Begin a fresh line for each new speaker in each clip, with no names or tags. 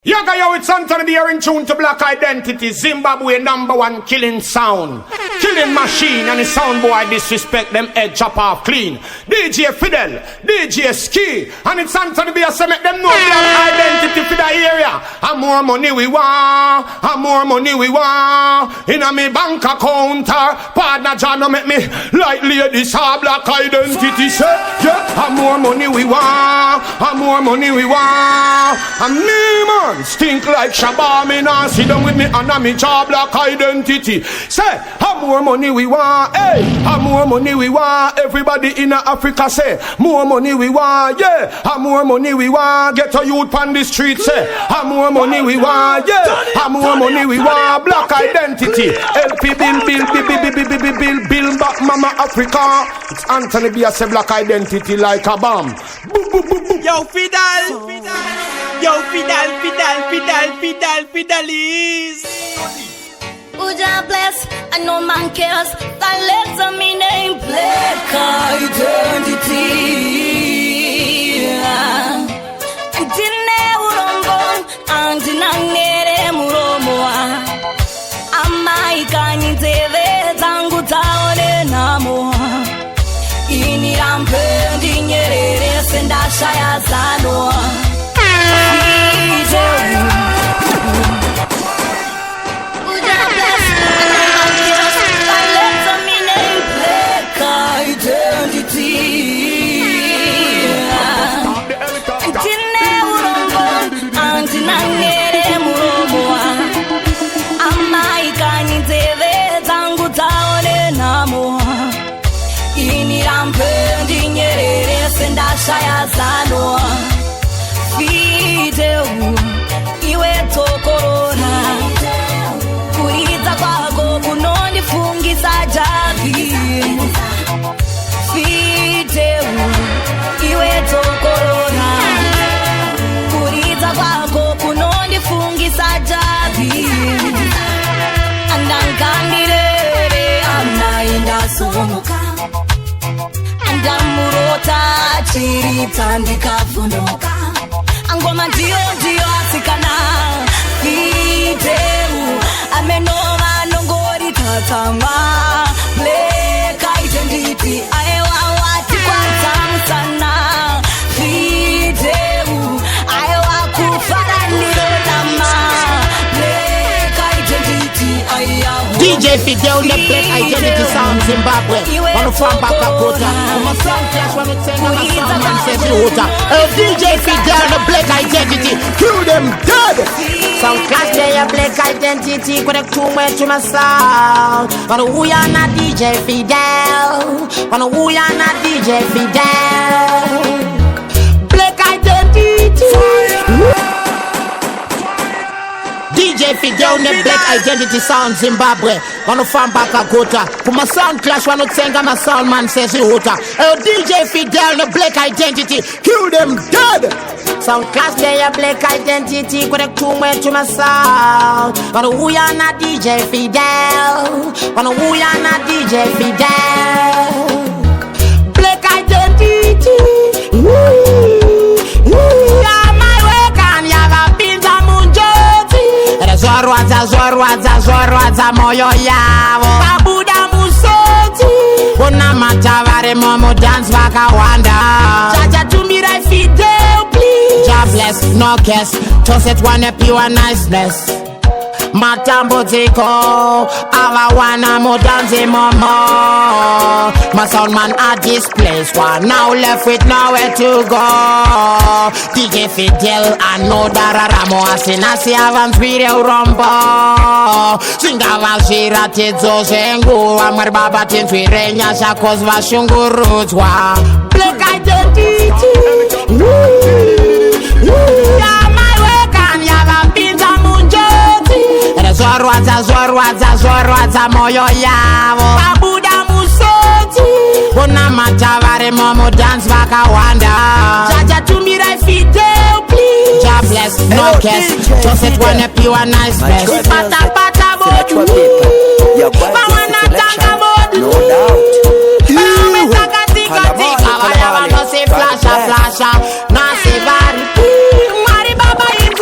Yaga yo, it's Anthony B here in tune to Black Identity, Zimbabwe #1 killing sound, killing machine, and the sound boy disrespect them head chop off clean. DJ Fidel, DJ Ski, and it's Anthony B here so make them know Black Identity for the area. And more money we want, and more money we want. In a me bank account, partner John no make me like ladies have Black Identity. Say, yeah, and more money we want, and more money we want. And me man stink like Shabba, me nah sit down with me and me job Black Identity. Say, how more money we want, hey, how more money we want. Everybody in Africa say, more money we want, yeah, how more money we want. Get a youth on the street, say, how more money we want, yeah, how more money we want. Black Identity, LP build back Mama Africa. It's Anthony B say Black Identity like a bomb. Boop, boop, boop, boop.
Yo, Fidel. Yo, Fidelis.
Uja bless, I know man cares. That letter me name Black Identity. Ndine urombo, andinangere muromoa. Amaikani teve zangu taone namo. Ini ampendi nyerere senda shaya zano. Shaya zano video iwe tokorona kuita kwako kunonifungisa javi video iwe tokorona kuita kwako kunonifungisa javi andangandire anaenda sonoka andamurota chirita ndikafunoka angoma ndio asikana videu amenova nongori tatama Black Identity aewa wati kwa sana videu aewa kufara nilotama Black Identity aewa
DJ Fidel, the Black Identity sound Zimbabwe. Wanna from back a quota. My sound clash when it's saying I'm a sound man says you water. DJ Fidel, the Black Identity. Kill them dead. Sound clash they a Black Identity. Connect too much to my sound. Wanna who ya not DJ Fidel. Wanna who ya not DJ Fidel. Black Identity. DJ Fidel, the Black Identity sound Zimbabwe. Wanna fan back a quota. Kuma sound clash wanna senga my sound man says you water. DJ Fidel, the Black Identity. Kill them dead. Sound clash they a Black Identity. Connect too much to my sound. Wanna who ya not DJ Fidel. Wanna who ya not DJ Fidel. Black Identity. Zorwaza moyo yavo Babuda musoti Una matavare momo dance vakawanda Jaja tumira Fidel please Ja bless, no guess Toss it one pure niceness Matambo ziko Ava wana mo dance momo My sound man at this place One now left with nowhere to go DJ Fidel ano dararamo Asinasi avans video rombo Singa valshira tidzo zengu Amar baba tintwire nyasha cause vashungurudzwa Black Identity Zorwaza moyo yavo Babuda musoti Una matavare momo dance vakawanda Jaja tumira Fidel please Ja bless, no guess Just it one pure nice best Pata bodu Bawana tanga bodu No doubt Bawana tanga tika Waya wano se flasha Nasi bari Mari baba in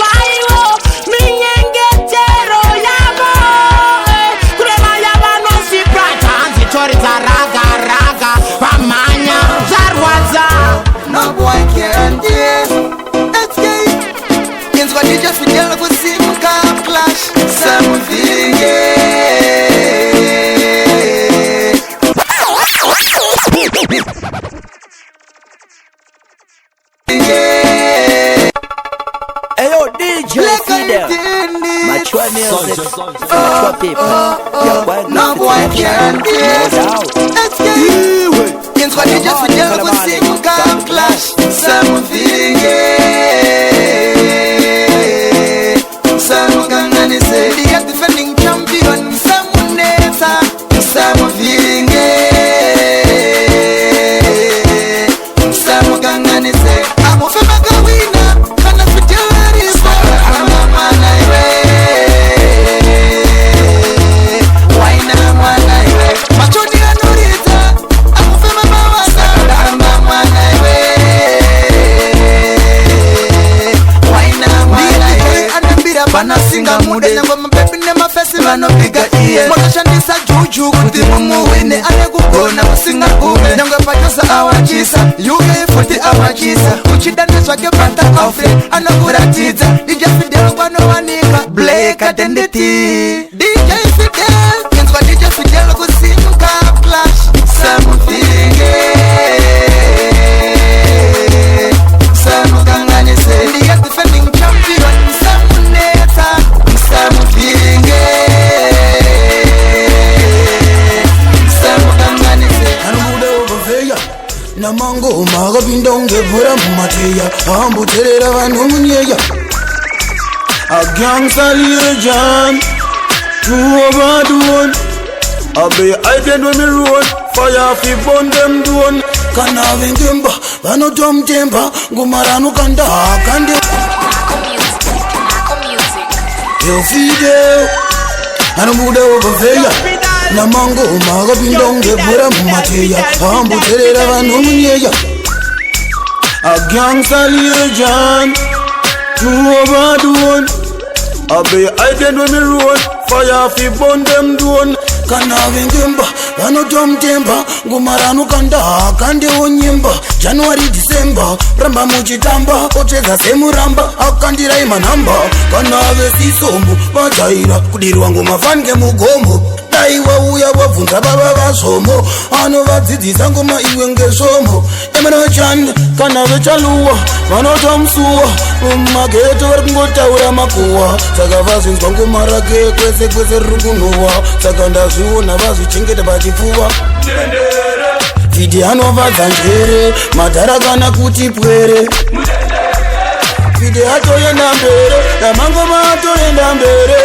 Inzwa DJ Fidel kusimka clash something
Ayo DJ Fidel Mature music Mature people Your boy
no boy can't Inzwa DJ Fidel kusimka clash something Samugangani say the defending champion Samuneta Samuvinge Samugangani say I'm a female winner Kana fitari Amamana iwe Waina mana iwe Machoni anurita I'm a female mawasa Amamana iwe Waina mana iwe Banasinga mude Nangwa mapepi ne mafesi Mano piga iye Mwakashandisa juju Kuti mumuwine Ane kukona kusinga kume Nangwa pajosa awajisa Yuge futi awajisa Uchidane swake pata afri Anakuratiza DJ Fidel kwano wanika Blake identity DJ Fidel Kinswa DJ Fidel kusimka Clash Something Samugangani say The defending champion
Namango maga bindonge bura mumateya ambu terera vanhu munyeya a gangster legend two over one abe I did when me road fire fi burn them down kana vengemba vano tom tempa ngumarano kanda kande yo Fidel anamuda overveya Namango maga bindonge bura mumateya ambu terera vanhu munyeya a gangster legend two over one abe I did when me road fire fi burn them down kana vengemba vano tom tempa ngumarano kanda kande onyimba January December ramba muchitamba otedza semuramba akandirai manhamba kana vesisombo vajaira kudirwa ngomafani ngemugombo dai wauya wabvunza baba vazomo anovadzidzisa ngoma iwe ngesvomo emerachand kana vechaluwa vanotomsuwa mumageto vari kungotaura makuwa saka vazinzwa ngoma rake kwese kwese riri kunhuwa saka ndazviona vazvichengeta pachipfuva Fidi anovadza njere madhara kana kuti pwere Fidi atoenda mbere damangoma atoenda mbere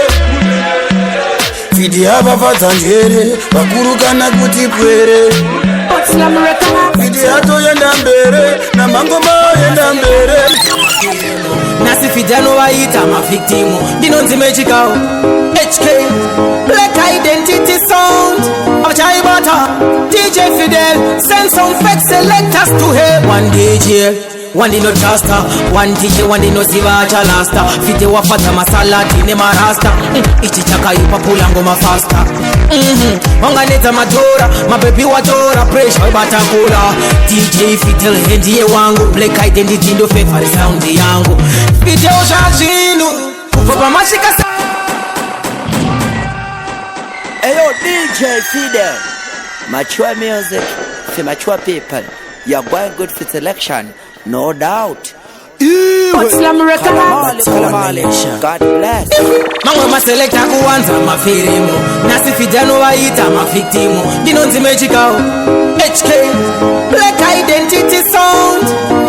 Fidi avavadza njere vakuru kana kuti pwere Fidi atoenda mbere namangoma aenda mbere
Nasi Fidi anovaita mavictimu ndinonzi mechikawo HK Black Identity Sound Achaibata DJ Fidel send some fake selectors to him One DJ One day no trasta, one DJ, one day no sivacha lasta. Fide wafata masalati ne marasta. Ichi chaka yupa pula ngoma fasta. Wanganeta madora, mabebi wadora. Pressure batakula. DJ Fidel hendiye wangu. Black Identity ndo favorite sound yangu. Fide oshajinu Ufopa mashika sa
Ayo DJ Fidel Mature music for mature people. You're going good for selection No doubt. God bless.
Mangwe maselekta kuwanza mafirimu Nasi Fidano waita mavictimu Dinonzi mechikao HK Black Identity Sound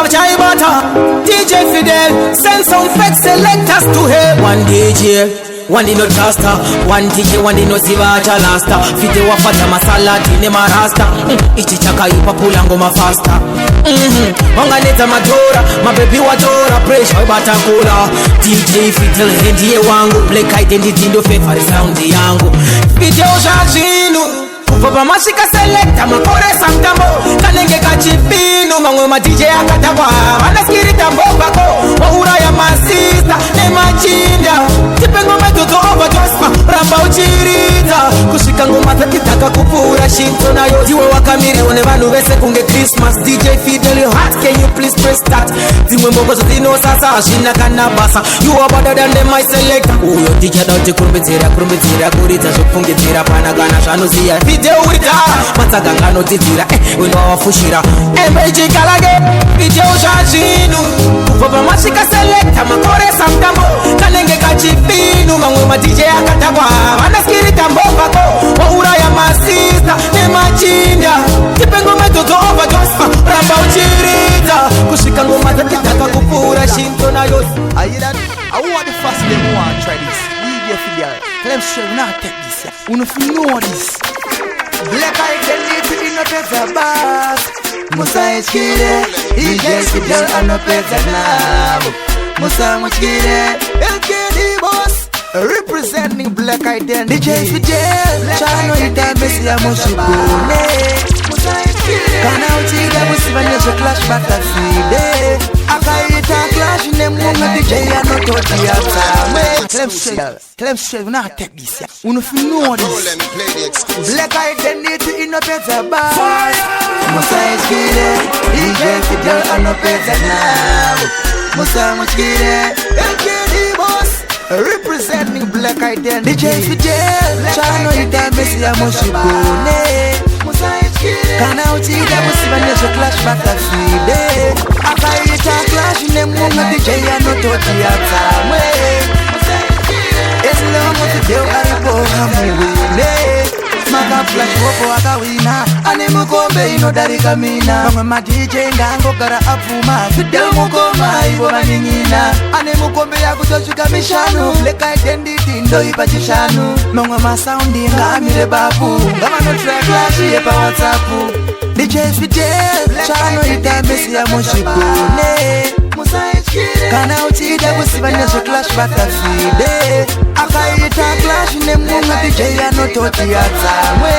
Achaibata DJ Fidel send some fake selectors to him One DJ One day no trasta, one DJ, one day no sivacha lasta. Fide wafata masalati ne marasta. Ichi chaka yupa pula ngoma fasta. Wanganeta madora, mabebi wadora. Pressure batakula. DJ Fidel hendiye wangu. Black Identity ndo favorite sound yangu. Fide oshajinu Ufopa mashika selecta makore samtambo. Kanenge kachipinu mangwe ma DJ akataba. Anaskiri tambo bako. Waura ya masista ne machinda. Tipengo metoto overdospa ramba uchirita. Kushika ngoma takitaka kupura shinto nayo. Jiwe wakamiri one vanu vese kunge Christmas. DJ Fidel your heart can you please always press that. Timwe moko zotino sasa ashina kana basa. You are better than them, my selector. Uyo DJ dauti kurumbitira kuridza zvokufungitsira pana kana zvanoziya video wita matsaga anodzidzira wino wawafushira MG kalage video zvazvinhu kubva pamasvika selector makoresa mutambo kanenge kachipinu mamwe madj akatagwa vanaskirita mbovako wauraya masista nemachinda tipe ngoma dzodzo overdose ramba uchiridza kusvika ngoma dzatitaka kupfuura shinto nayo.
I want the first them want try this. DJ Fidel, tell them straight, we not take this. We don't know this. Black identity in a better boss. Musa is kid, DJ Fidel and a better now. Musa much kid, LKD boss. Representing black identity. DJ Fidel, Chano ita mesi ya moshibune. Musa is kid, kana uchiga musibanyeshe clash battlefield. Akaita clash nemunga DJ anototi yata. Tell them straight, we not take this. We don't know this. Black identity in a better bar. Musa is kid, DJ Fidel and a better now. Musa much kid, LKD boss. Representing black identity. DJ Fidel, Chano ita mesi ya moshibune. Musa is kid, kana uchiga musibanyeshe clash battlefield. Akaita clash nemunga DJ anototi yata. It's long with the deal aripo hamuwine. Maka flash wopo wakawina. Ane mukombe inodarika mina. Mama ma DJ ngango kara apuma. Fidel mukoma ibo maningina. Ane mukombe ya kutoshika mishanu. Black identity ndo ipachishanu. Mama ma soundi ngamire babu. Ngama no track clash yepa WhatsAppu. DJ Fidel, Chano ita mesi ya moshibune. Kana uchida kusibanyeshe clash battlefield. Akaita clash nemunga DJ anototi yatamwe.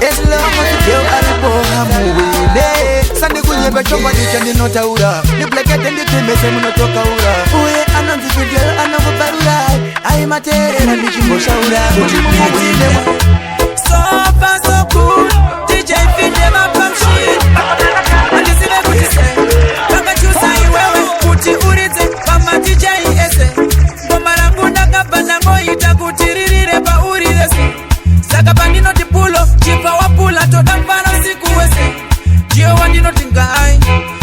It's long with the deal aripo hamuwine. Sandi kunyebe chomba DJ ninotaura. Ni black identity mese munotoka ura. Uye anonzi Fidel anakubarura. Ayi matere na nichimbosha ura.
So far so good. DJ Fidel mapam shit. Andisime kutise kanga chusa iwewe kuti uridze pama DJ ese ngoma rangu ndakabva ngoita kuti ririre paurirese saka pandinoti pulo chibva wapula toda mfana usiku wese ndiyo wandinoti ngai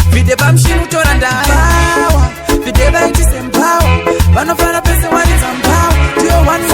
vide pamshini utora ndawa vide vaitise mbawa vanofana pese waridza mbawa ndiyo wani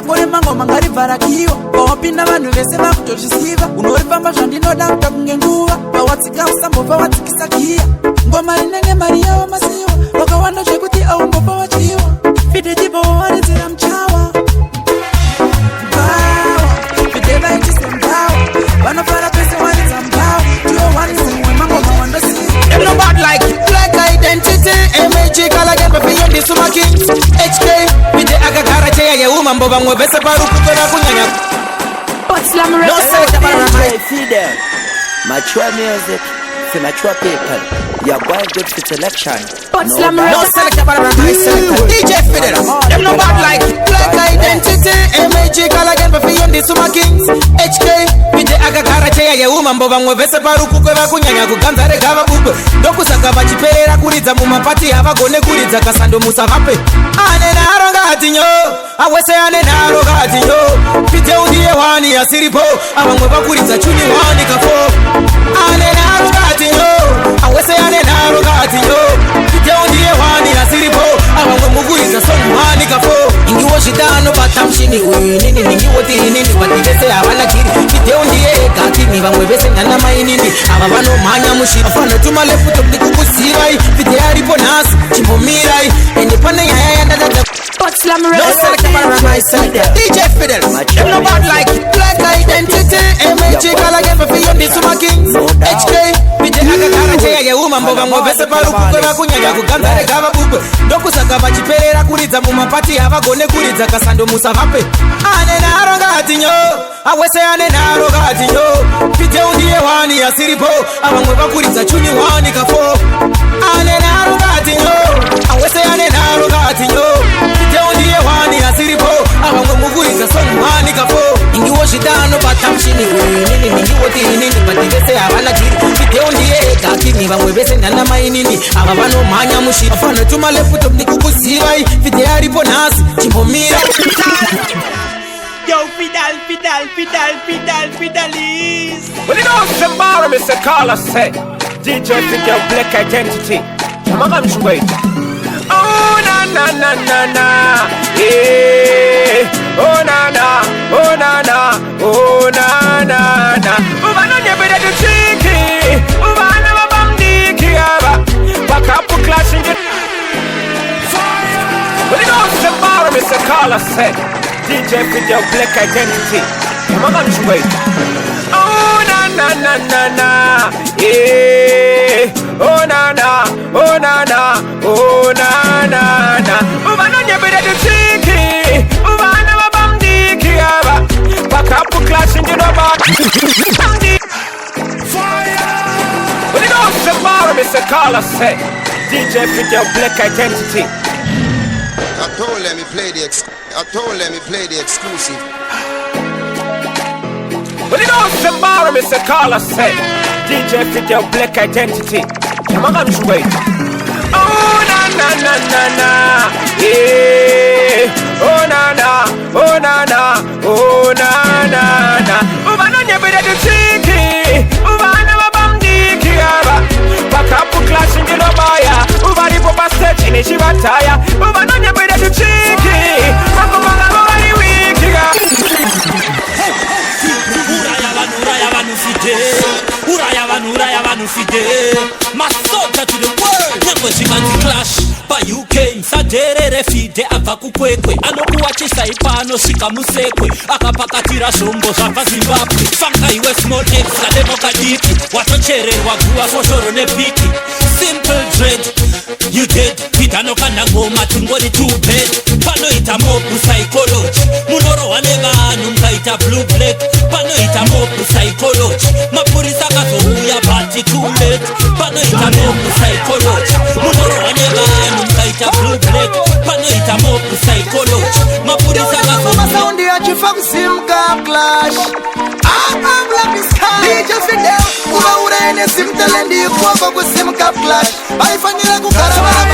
kore mango mangari varakiwa pawapinda vanhu vese vakutozvisiva unorifamba zvandinoda kuta kunge nguva pawatsika usambobva watsikisa kiya ngoma rinenge mari yavo masiwa wakawanda zvekuti aumbobva wachiwa fide chibo waridzira mchawa mbawa fide vaitise mbawa vanofara pese waridza mbawa tiwo waridzimwe mangoma wandosiva
Them no bad like black identity. MG kalage beyond the Suma Kings. HK vide akagara cheya yeuma mbo vamwe vese parukukora kunyanya.
No DJ Fidel, mature music for mature people. You're going good for selection.
No selector but I selector. DJ Fidel, them no bad like black identity. MG kalage beyond the Suma Kings. HK vide akagara cheya yeuma mbo vamwe vese parukukora kunyanya kuganzare gava bube. Ndokusaka vachiperera kuridza mumapati havagone kuridza kasando musavape. Ane naro ngatinyo, awese ane naro ngatinyo. Pite udiye wani asiripo, avamwe vakuridza chuni wani kafo. Ane naro ngatinyo, awese ane naro ngatinyo. Pite udiye wani asiripo, avamwe mukuridza soni wani kafo. Ingiwo shitano batamshini we. vamwe vese ndana mainini ava vanomhanya mushiri afana tuma lefuto ndi kukuzivai vhidhe yaripo nhasi chimbomirai ende pane nyaya yandatadza DJ Fidel, no bad like Black Identity, MHG Gallagher for your Nisuma Kings, HK, Vijay Agakara Cheye Umambo Vambo Vese Palu Kukura Kunyanya Kuganza Regava Bube, Doku Sakava Chipera Kuriza Mumapati Havagone Kuriza Kasando Musavape, Anena Rogatinho, Awese Anena Rogatinho, Vijay Undie Wani Asiripo, Avamweva Kuriza Chuni Wani Kafo, Anena Rogatinho, Awese Anena Rogatinho, Vijay Undie Wani Asiripo, Avamweva Sonwani Kafo, Ingiwo Shitano Batamshini, Ningiwo Tinini, Pativese Havana Chiri, Vijay Undie Kakini, Vamwevese Nana Mainini, Avavano Manya Mushi, Afana Tuma Lefuto Nikukuzivai, Vijay Aripo Nasi, Chimpomira.
Yo, Fidelis.
Well, you know, tomorrow, Mr. Carla said, DJ Fidel Black Identity. Come on, wait. Oh, na, yeah. Oh, na, oh, na, oh, na. Uvana nyebede du chiki. Uvana wabamdiki yaba. Wakapu clash in the fire. Well, you know, tomorrow, Mr. Carla said, DJ Fidel Black Identity. Come on, wait. Oh, na, yeah. Oh, na, oh, na, Uvana nyebede du chiki. Uvana wabamdiki yaba. Wakapu clash in the fire. Well, you know, tomorrow, Mr. Carla said, DJ Fidel Black Identity.
I told them he play the exclusive.
Well, you know, tomorrow, Mr. Carla said, DJ Fidel Black Identity. Come on, wait. Oh, na, yeah. Oh, na, oh, na. Uvana nyebede du chiki. Uvana wabamdiki yaba. Wakapu clash in the lobaya. Uvani popa stage in Shivataya. Uvana nyebede du chiki. Makumanga wali wiki yaba.
Uraya vanu fide Masota to the world Nyangwe chimanzi clash Pa UK Nsaderere fide Ava kukwekwe Anokuwachisa ipano Shika musekwe Akapakatira shombo Zava Zimbabwe Fanga iwe small X Kademo kadiki Watochere Wagua Soshoro nepiki Simple dread You dead Pitano kanda ngoma Tungori two bed Pano ita mobu psychology Munoro waneva anu Mkaita blue black Pano ita mobu psychology Mapurisa kazohuya Bati too late Pano ita mobu psychology Munoro waneva anu Mkaita blue black Pano ita mobu psychology Mapurisa kazohuya
Masaundi ya chifa kusimka clash I'm black is high DJ Fidel Uwa urene simtelendi Kwa kusimka clash Baifanyira kukarabara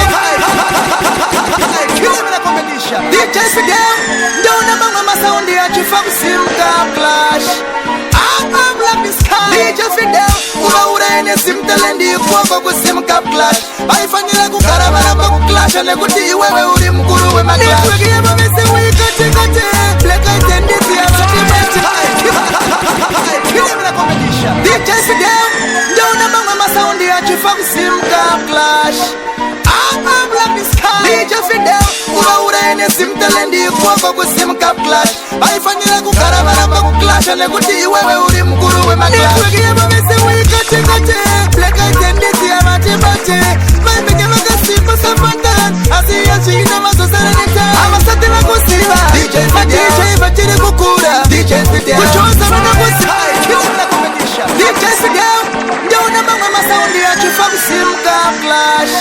Kile mna komedisha DJ Fidel Ndona mama masaundi ya chifa kusimka clash I'm black is high DJ Fidel Uwa urene simtelendi Kwa kusimka clash Baifanyira kukarabara Clash ane kuti iwewe uri mkuru we maglash Nitwegie mabese wikati Black Identity ya matibati Kile mna komedisha DJ Fidel Ndona mama masaundi ya chifa kusimka clash I'm black is high DJ Fidel Uwa urene simtelendi Kwa kusimka clash Baifanyira kukarabara Clash ane kuti iwewe uri mkuru we maglash Nitwegie mabese wikati Black Identity ya matibati Maipeke makasipo safantan Asiya china mazosaranita Amasate makusiva DJ Vachiri kukura DJ Fidel Kuchoza muna kusiva Kila muna komedisha DJ Fidel Ndona mama masaundi ya chifa kusimka clash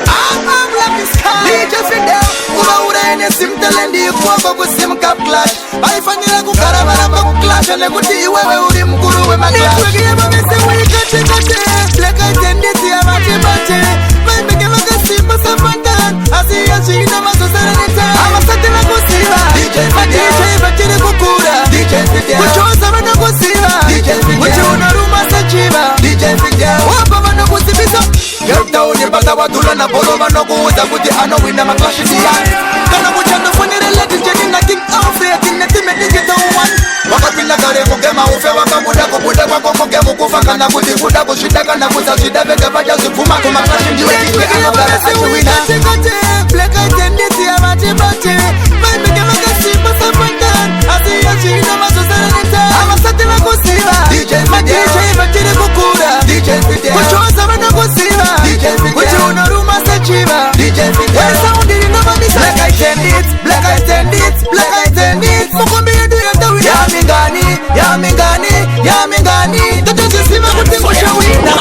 I'm black is high DJ Fidel Uwa urene simtelendi Kwa kusimka clash Baifanyira kukarabara Clash ane kuti iwewe uri mkuru we maglash Nitwegie mabese wikati Black Identity ya matibati Maipeke makasipo safantan Asiya china mazosaranita Amasate makusiva DJ Vachiri kukura DJ Fidel Kuchoza muna kusiva DJ Fidel Kuchuna ruma sachiva DJ Fidel Wapa manu kusibizo Gertauni mpaka wadula na bolo manu kuuza kuti ano wina maklashi diyani Kana kuchando funire leti jeni na king of the Kine time digito one Wakapinda kare kugema ufe wakabuda kubuda kwako koke mukufa kana kuti kuda kushida kana kutashida veke vaja zivuma kumatashi ndiwe kike anogara achiwina Black identity amatibati Maimike makasipa sapantan Asiyashina masosaranita Amasati makusiva DJ Vatiri kukura DJ Fidel Kuchoza vana kusiva DJ Fidel Kuchuna ruma sachiva DJ Fidel Soundiri no mamisa Black identity Mukumbi yedu yatawi Yamingani Tatajisima kuti mushawina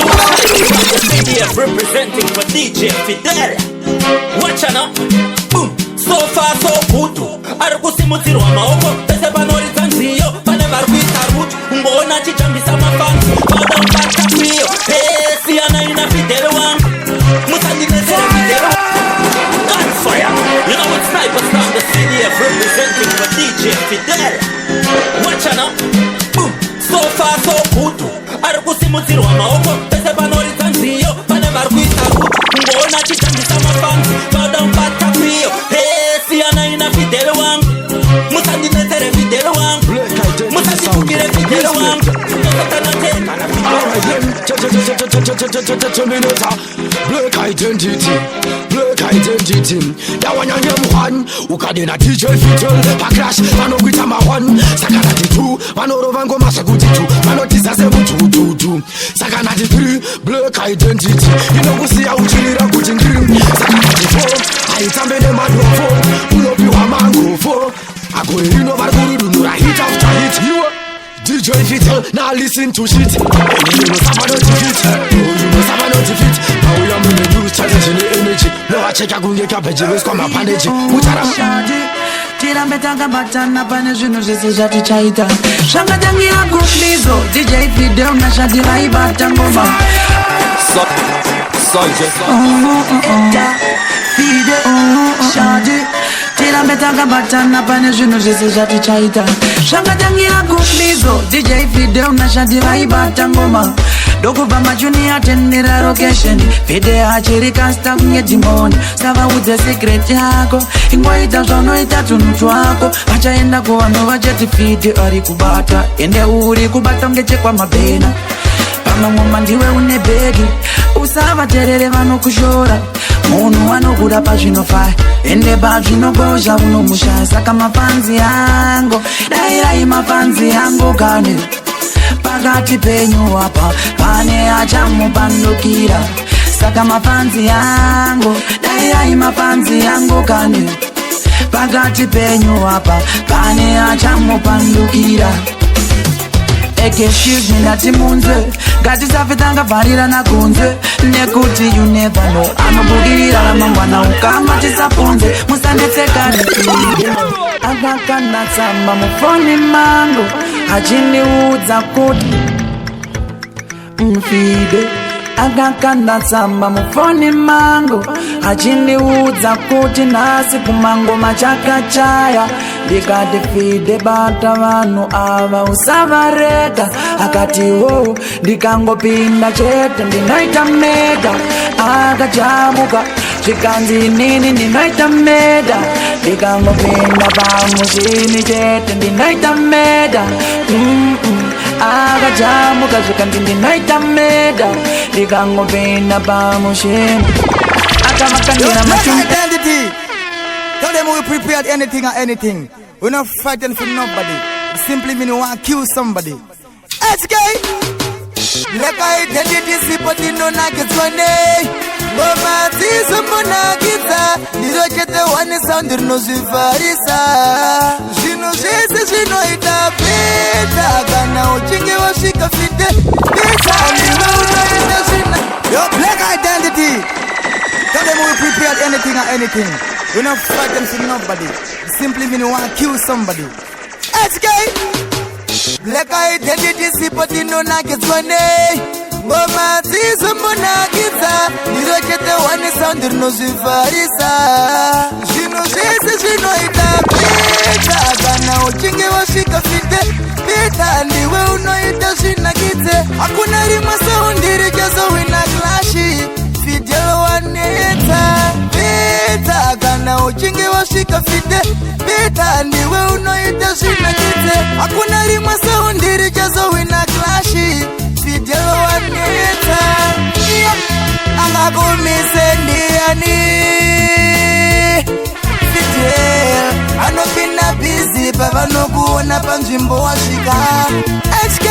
CDF representing for DJ Fidel Watch out, boom, so far so good Arikusimutirwa maoko, pese banori tanzio Pane marwita root, mbona chichambisa mafansi Bada mpata kwio, siana ina Fidel wang Musandine zere Fidel Gunfire, you know it's Sniper Star the CDF representing for DJ Fidel Watch out, boom, so far so good Arikusimutirwa maoko, pese banori tanzio Pane marwita root, mbona chichambisa mafansi Bada mpata kwio, siana ina Fidel wang Musandine zere Fidel wang Musandine Fidel wang
Black identity That one on your one Ukadena DJ Fidel Pakrash Mano kwita mawan Sakanati 2 Mano rovango masaguti 2 Mano tizase mutu Sakanati 3 Black identity Inokusia uchilira kuchingiri Sakanati 4 Aitambele madwafo Ulopi wa mango 4 Akore ino varguru nura hit after hit You DJ Fidel, now listen to shit. You know Saba not defeat. You know Saba not defeat. Now we are moving the news, challenging the energy. No, I check a gunge cabbage, let's come up and edge.
Tira metanga batana pane zvinhu zvese zvati chaita Zvangatangira kuplizo DJ Fidel nashandira ibata ngoma Fidel Tira metanga batana pane zvinhu zvese zvati chaita Zvangatangira kuplizo DJ Fidel nashandira ibata ngoma Dokubva majunior tenera location Fidel achiri kasta kunye dimoni Savaudze secret yako Ingoita zvaunoita tunhu twako Vachaenda kuvanhu vachati Fidel ari kubata Ende uri kubata ngechekwa mabhena Pamamwoma ndiwe une begi Usavaterere vanokushora Munhu anokuda pazvinofaya Ende pazvinogozha unomusha Saka mafanzi yangu Dairai mafanzi yangu kane Pakati penyu apa Pane achamupandukira Saka mafanzi yangu Dairai mafanzi yangu kane Pakati penyu apa Pane achamupandukira Excuse me ndati munze Ngatisafetanga vharira nakunze Nekuti you never know Anobudira ramangwana ukama tisapunze Musandetsekane Akakana tsamba mufoni mangu Achiniudza kuti Fidel Akakana tsamba mufoni mangu Achiniudza kuti nasi kumango machakachaya Ndikati Fidel bata vanhu ava usavarega Akati ho ndikangopinda chete ndinoita mega Akajamuka zvikanzi nini ndinoita meda Ndikangopinda pamushini chete ndinoita meda Akajamuka zvikanzi ndinoita meda Ndikangopinda pamushini Akamakanira machumbi
Tell them we prepared anything. We're not fighting for nobody. It simply mean we want to kill somebody. HK! Black identity sipoti no nakitswane. Boma tisu muna kita. Nirokete wani sound no zivarisa. Jino jese jino itapita. Kana uchinge washika fite. Pita niwe unaita jina. Yo, black identity. Tell them we prepared anything. We're not fighting for nobody. It simply mean we want to kill somebody. HK! Black identity sipoti no nakitswane. Boma tisu muna kita. Nirokete wani sound no zivarisa. Jino jese jino itapita. Kana uchinge washika fite. Pita niwe unaita jina kite. Hakuna rima soundiri jazo wina klashi. Fidel waneta. Pita kana uchinge washika fite. Pita niwe unaita jina kite. Hakuna rima soundiri jazo wina klashi. flashy, Fidel Juanita. Angakumisendiani Fidel anopinda busy pavanokuona panzvimbo wasvika HK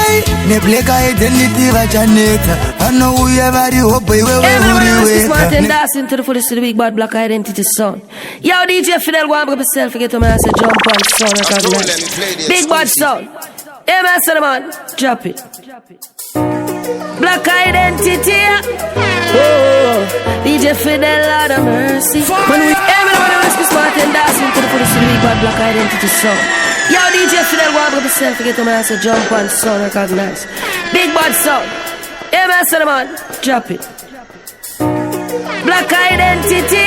neBlack Identity vachaneta vanouya vari hope iwe
smart and dancing to the fullest of the big bad Black Identity sound. Yo DJ Fidel go up yourself forget to man say jump on sound recognize big bad sound. Hey man say man drop it Black Identity. Oh, DJ Fidel, Lord of mercy. When we everyone smart and dancing to the fullest of the big bad Black Identity song. Yo, DJ Fidel, walk up yourself, forget to man, say jump on sound, recognize. Big bad sound. Hey man, say man, drop it. Black Identity.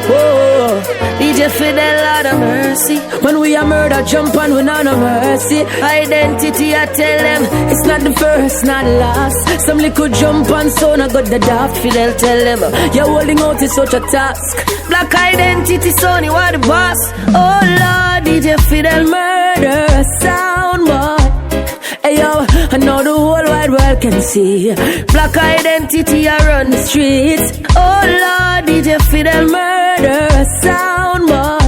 Oh, DJ Fidel, Lord of mercy. When we are murder, jump on, we not no mercy. Identity, I tell them, it's not the first, not the last. Some little jump on, so I got the dark. Fidel tell them, you're holding out is such a task. Black Identity, son, you are the boss. Oh Lord, DJ Fidel, murder sound boy. Hey yo, I know the whole wide world can see Black Identity, I run the streets. Oh Lord, DJ Fidel, murder sound boy.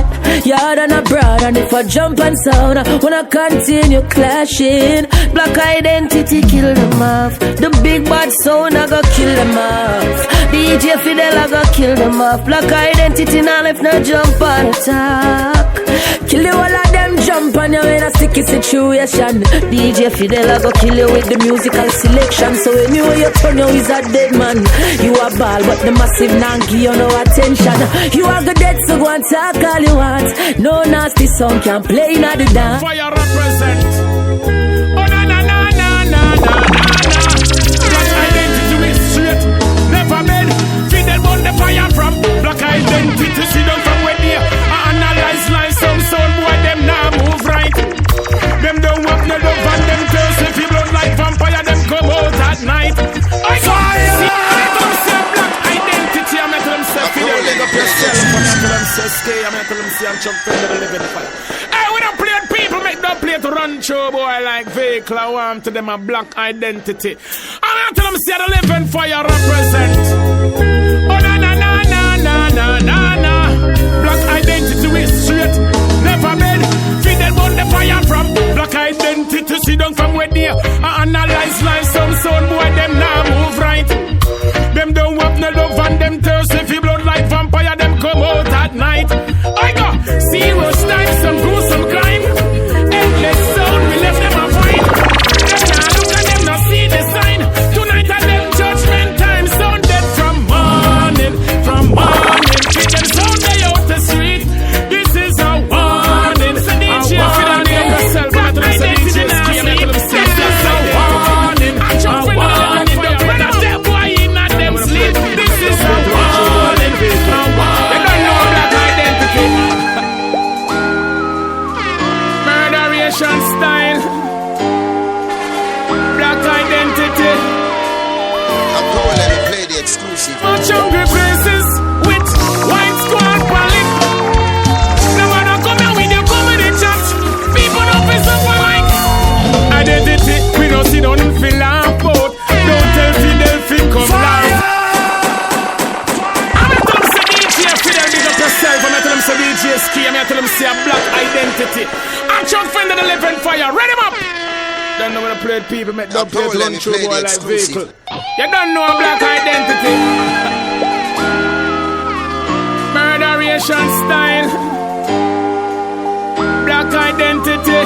Yard and abroad, and if I jump and sound, when I continue clashing, Black Identity kill them off. The big bad sound, I go kill them off. DJ Fidel, I go kill them off. Black Identity, now if no jump on attack. Kill you all of them, jump on you in a sticky situation. DJ Fidel, I go kill you with the musical selection. So anyway you turn you is a dead man. You a ball, but the massive nanky, you no attention. You are good dead, so go and talk all you want. No nasty song can play in the dance.
Fire represent. Oh na na na na na na na. Black Identity is straight, never made. Fidel burn the fire from Black Identity. See them from where they analyze life. Some sound boy them now move right. Them don't want no love and them girls if you blood like vampire them come out at night. I fire. Black Identity. I'm at them say Fidel leg up yourself. I'm at them say stay. I'm at them say I'm Chuck Fender living fire. Hey, we don't play with people make no play to run show boy like vehicle. I want to them a Black Identity. I'm at them say the living fire represent. Oh na na na na na na na na. Black Identity we straight, never made. Fidel burn the fire from Black Identity. See them from where they analyze life. Some sound boy them now move right. Them don't want no love and them thirsty. If you blood like vampire them come out at night. I got serious time, some gruesome crime. Endless sound, we left them a fine. Them now look at them, now see the sign. Tonight at them judgment time. Sound dead from morning. Keep them sound they out the street. This is a warning. So DJ Fidel yourself, but I say DJ Ski, I'm not say this is a warning. A warning. When I tell boy in at them sleep, this is a warning. They don't know Black Identity. Murderation style. Black Identity.
I'm told let me play the exclusive.
Much hungry places with white squad pallet. No matter come here with you, come with the chat. People don't feel someone like Identity. We don't sit down and feel laugh out. Don't tell Fidel Fin come live. I'm not telling them say DJ Fidel big up yourself. I'm not telling them say DJ Ski. I'm not telling them say a Black Identity. I'm Chuck Fender the living fire. Ready them up. Don't know when I play people make dub play to run through boy like vehicle. You don't know a Black Identity. Murderation style. Black Identity.